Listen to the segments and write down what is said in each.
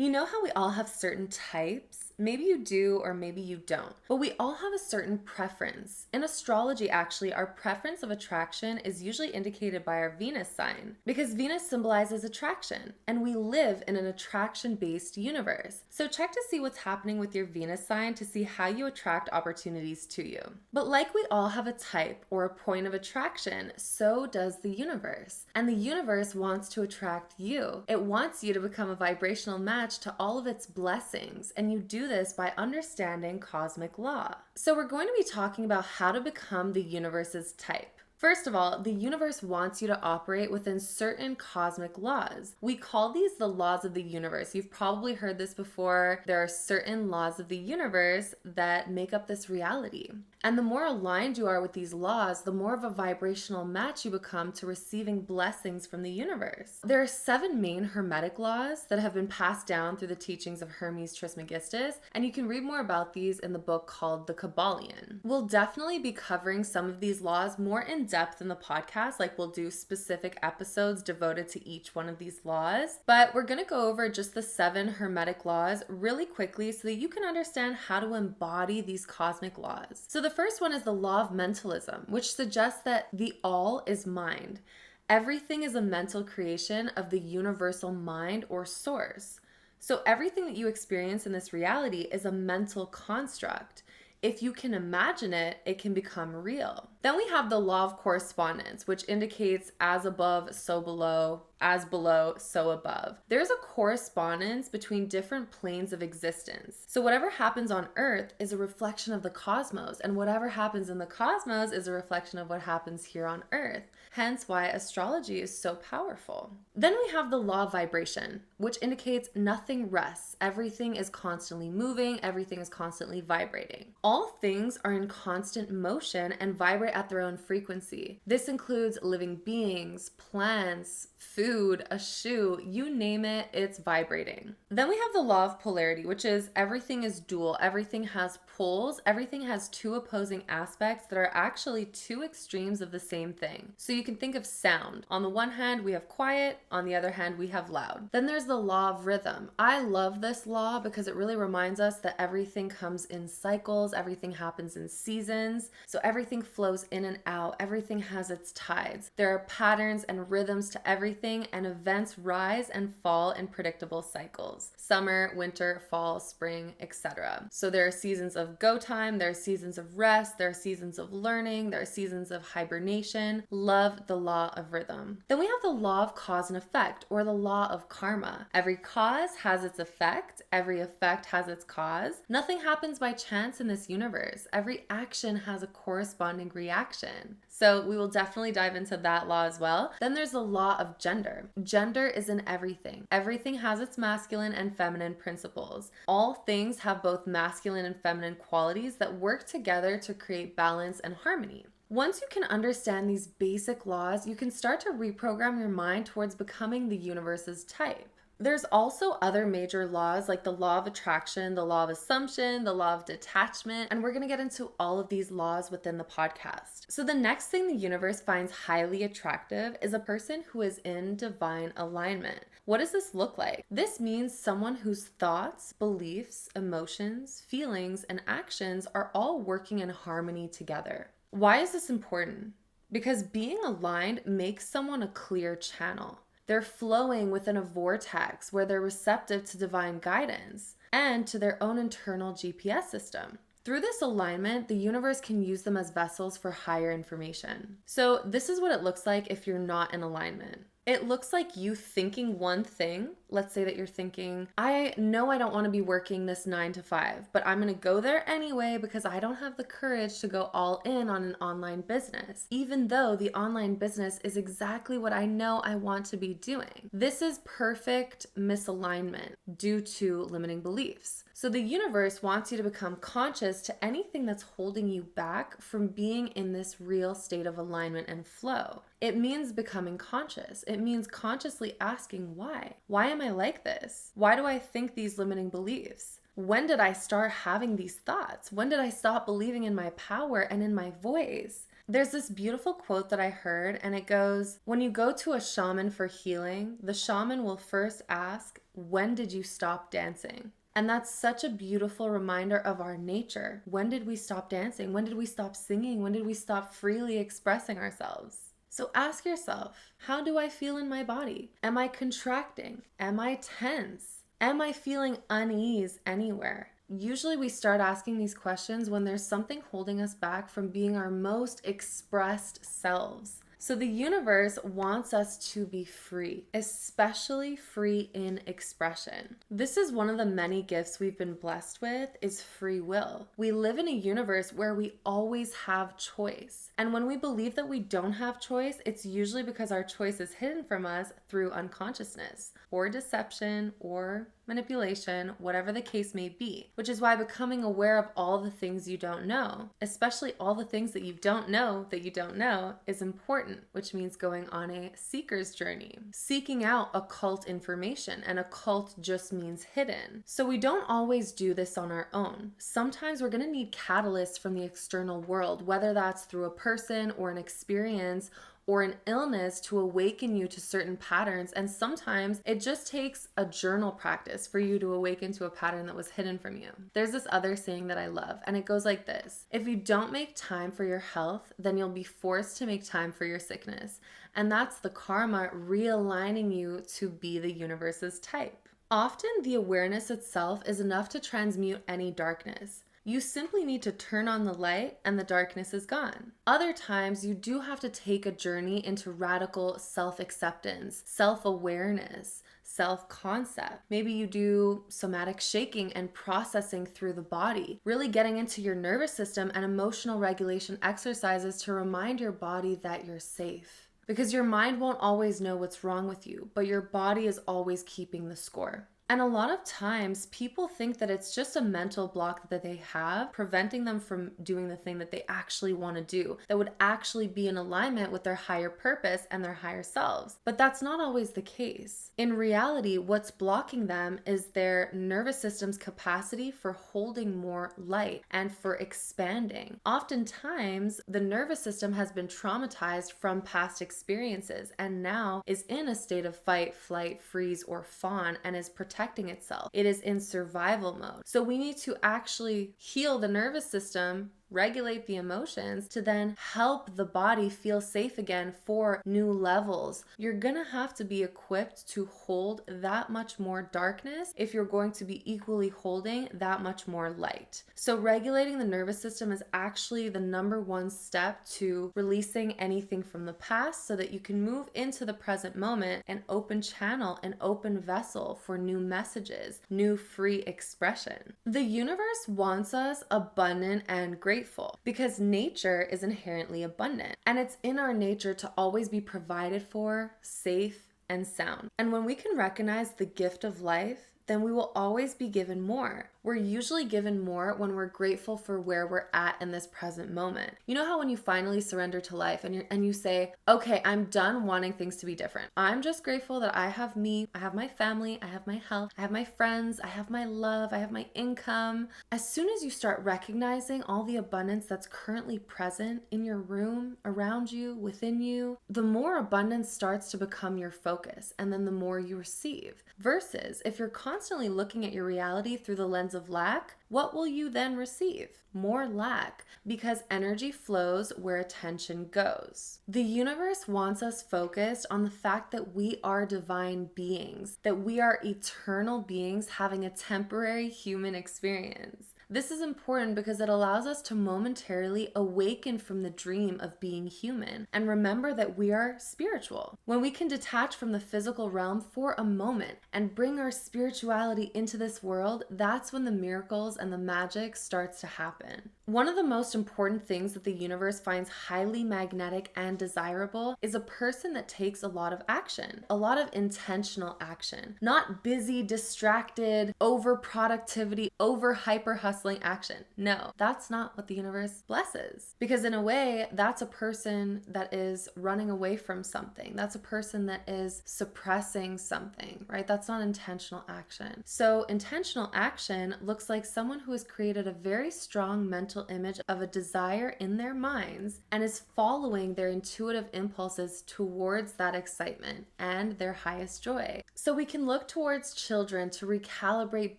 You know how we all have certain types? Maybe you do or maybe you don't. But we all have a certain preference. In astrology, actually, our preference of attraction is usually indicated by our Venus sign because Venus symbolizes attraction and we live in an attraction-based universe. So check to see what's happening with your Venus sign to see how you attract opportunities to you. But like we all have a type or a point of attraction, so does the universe. And the universe wants to attract you. It wants you to become a vibrational match to all of its blessings, and you do this by understanding cosmic law. So we're going to be talking about how to become the universe's type. First of all, the universe wants you to operate within certain cosmic laws. We call these the laws of the universe. You've probably heard this before. There are certain laws of the universe that make up this reality. And the more aligned you are with these laws, the more of a vibrational match you become to receiving blessings from the universe. There are 7 main Hermetic laws that have been passed down through the teachings of Hermes Trismegistus, and you can read more about these in the book called The Kabbalion. We'll definitely be covering some of these laws more in depth in the podcast, like we'll do specific episodes devoted to each one of these laws, but we're going to go over just the 7 Hermetic laws really quickly so that you can understand how to embody these cosmic laws. So the first one is the law of mentalism, which suggests that the all is mind. Everything is a mental creation of the universal mind or source. So everything that you experience in this reality is a mental construct. If you can imagine it, it can become real. Then we have the law of correspondence, which indicates as above, so below, as below, so above. There's a correspondence between different planes of existence. So whatever happens on Earth is a reflection of the cosmos, and whatever happens in the cosmos is a reflection of what happens here on Earth. Hence why astrology is so powerful. Then we have the law of vibration, which indicates nothing rests. Everything is constantly moving, everything is constantly vibrating. All things are in constant motion and vibrate at their own frequency. This includes living beings, plants, food, a shoe, you name it, it's vibrating. Then we have the law of polarity, which is everything is dual, everything has poles, everything has 2 opposing aspects that are actually 2 extremes of the same thing. So you can think of sound. On the one hand, we have quiet, on the other hand, we have loud. Then there's the law of rhythm. I love this law because it really reminds us that everything comes in cycles, everything happens in seasons, so everything flows in and out, everything has its tides. There are patterns and rhythms to everything, and events rise and fall in predictable cycles. Summer, winter, fall, spring, etc. So there are seasons of go time, there are seasons of rest, there are seasons of learning, there are seasons of hibernation. Love the law of rhythm. Then we have the law of cause and effect, or the law of karma. Every cause has its effect, every effect has its cause. Nothing happens by chance in this universe. Every action has a corresponding reaction. So we will definitely dive into that law as well. Then there's the law of gender. Gender is in everything. Everything has its masculine and feminine principles. All things have both masculine and feminine qualities that work together to create balance and harmony. Once you can understand these basic laws, you can start to reprogram your mind towards becoming the universe's type. There's also other major laws like the law of attraction, the law of assumption, the law of detachment, and we're going to get into all of these laws within the podcast. So the next thing the universe finds highly attractive is a person who is in divine alignment. What does this look like? This means someone whose thoughts, beliefs, emotions, feelings, and actions are all working in harmony together. Why is this important? Because being aligned makes someone a clear channel. They're flowing within a vortex where they're receptive to divine guidance and to their own internal GPS system. Through this alignment, the universe can use them as vessels for higher information. So this is what it looks like if you're not in alignment. It looks like you thinking one thing. Let's say that you're thinking, I know I don't want to be working this 9 to 5, but I'm going to go there anyway because I don't have the courage to go all in on an online business, even though the online business is exactly what I know I want to be doing. This is perfect misalignment due to limiting beliefs. So the universe wants you to become conscious to anything that's holding you back from being in this real state of alignment and flow. It means becoming conscious. It means consciously asking why. Why am I like this? Why do I think these limiting beliefs? When did I start having these thoughts? When did I stop believing in my power and in my voice? There's this beautiful quote that I heard, and it goes, when you go to a shaman for healing, the shaman will first ask, When did you stop dancing? And that's such a beautiful reminder of our nature. When did we stop dancing? When did we stop singing? When did we stop freely expressing ourselves? So ask yourself, how do I feel in my body? Am I contracting? Am I tense? Am I feeling unease anywhere? Usually we start asking these questions when there's something holding us back from being our most expressed selves. So the universe wants us to be free, especially free in expression. This is one of the many gifts we've been blessed with, is free will. We live in a universe where we always have choice. And when we believe that we don't have choice, it's usually because our choice is hidden from us through unconsciousness or deception or manipulation, whatever the case may be, which is why becoming aware of all the things you don't know, especially all the things that you don't know, is important, which means going on a seeker's journey, seeking out occult information, and occult just means hidden. So we don't always do this on our own. Sometimes we're going to need catalysts from the external world, whether that's through a person or an experience or an illness, to awaken you to certain patterns. And sometimes it just takes a journal practice for you to awaken to a pattern that was hidden from you. There's this other saying that I love, and it goes like this: if you don't make time for your health, then you'll be forced to make time for your sickness. And that's the karma realigning you to be the universe's type. Often the awareness itself is enough to transmute any darkness. You simply need to turn on the light and the darkness is gone. Other times, you do have to take a journey into radical self-acceptance, self-awareness, self-concept. Maybe you do somatic shaking and processing through the body, really getting into your nervous system and emotional regulation exercises to remind your body that you're safe. Because your mind won't always know what's wrong with you, but your body is always keeping the score. And a lot of times people think that it's just a mental block that they have preventing them from doing the thing that they actually want to do, that would actually be in alignment with their higher purpose and their higher selves. But that's not always the case. In reality, what's blocking them is their nervous system's capacity for holding more light and for expanding. Oftentimes, the nervous system has been traumatized from past experiences and now is in a state of fight, flight, freeze, or fawn and is protecting itself. It is in survival mode. So we need to actually heal the nervous system, regulate the emotions to then help the body feel safe again for new levels. You're gonna have to be equipped to hold that much more darkness if you're going to be equally holding that much more light. So regulating the nervous system is actually the number one step to releasing anything from the past so that you can move into the present moment and open channel and open vessel for new messages, new free expression. The universe wants us abundant and grateful because nature is inherently abundant and it's in our nature to always be provided for, safe, and sound. And when we can recognize the gift of life, then we will always be given more. We're usually given more when we're grateful for where we're at in this present moment. You know how when you finally surrender to life and you say, okay, I'm done wanting things to be different. I'm just grateful that I have me, I have my family, I have my health, I have my friends, I have my love, I have my income. As soon as you start recognizing all the abundance that's currently present in your room, around you, within you, the more abundance starts to become your focus, and then the more you receive. Versus if you're constantly looking at your reality through the lens of lack, what will you then receive? More lack, because energy flows where attention goes. The universe wants us focused on the fact that we are divine beings, that we are eternal beings having a temporary human experience. This is important because it allows us to momentarily awaken from the dream of being human and remember that we are spiritual. When we can detach from the physical realm for a moment and bring our spirituality into this world, that's when the miracles and the magic starts to happen. One of the most important things that the universe finds highly magnetic and desirable is a person that takes a lot of action, a lot of intentional action, not busy, distracted, over productivity, over hyper hustling action. No, that's not what the universe blesses. Because in a way, that's a person that is running away from something. That's a person that is suppressing something, right? That's not intentional action. So intentional action looks like someone who has created a very strong mental mental image of a desire in their minds and is following their intuitive impulses towards that excitement and their highest joy. So we can look towards children to recalibrate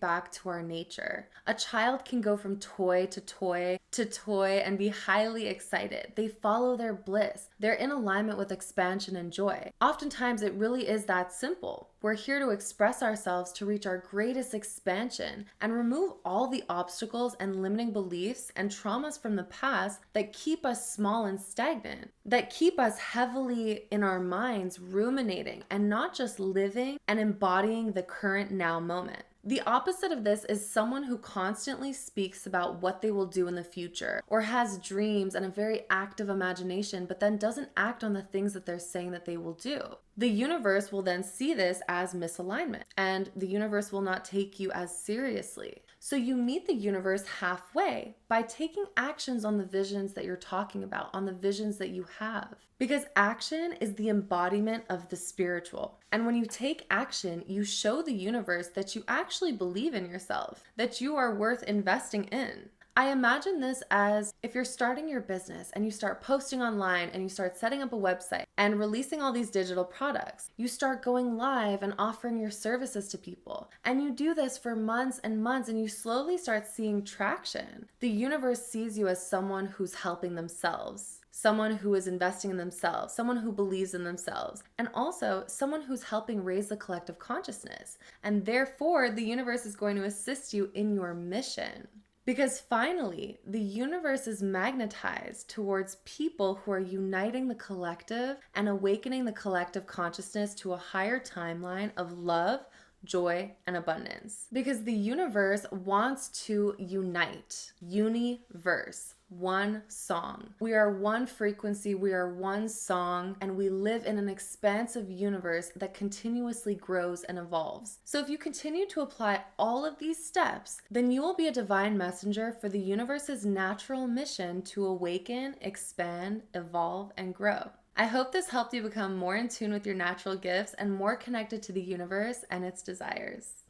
back to our nature. A child can go from toy to toy to toy and be highly excited. They follow their bliss. They're in alignment with expansion and joy. Oftentimes, it really is that simple. We're here to express ourselves to reach our greatest expansion and remove all the obstacles and limiting beliefs and traumas from the past that keep us small and stagnant, that keep us heavily in our minds ruminating and not just living and embodying the current now moment. The opposite of this is someone who constantly speaks about what they will do in the future or has dreams and a very active imagination, but then doesn't act on the things that they're saying that they will do. The universe will then see this as misalignment, and the universe will not take you as seriously. So you meet the universe halfway by taking actions on the visions that you're talking about, on the visions that you have. Because action is the embodiment of the spiritual. And when you take action, you show the universe that you actually believe in yourself, that you are worth investing in. I imagine this as if you're starting your business and you start posting online and you start setting up a website and releasing all these digital products. You start going live and offering your services to people. And you do this for months and months and you slowly start seeing traction. The universe sees you as someone who's helping themselves, someone who is investing in themselves, someone who believes in themselves, and also someone who's helping raise the collective consciousness. And therefore, the universe is going to assist you in your mission. Because finally, the universe is magnetized towards people who are uniting the collective and awakening the collective consciousness to a higher timeline of love, joy, and abundance. Because the universe wants to unite. Universe. One song. We are one frequency, we are one song, and we live in an expansive universe that continuously grows and evolves. So if you continue to apply all of these steps, then you will be a divine messenger for the universe's natural mission to awaken, expand, evolve, and grow. I hope this helped you become more in tune with your natural gifts and more connected to the universe and its desires.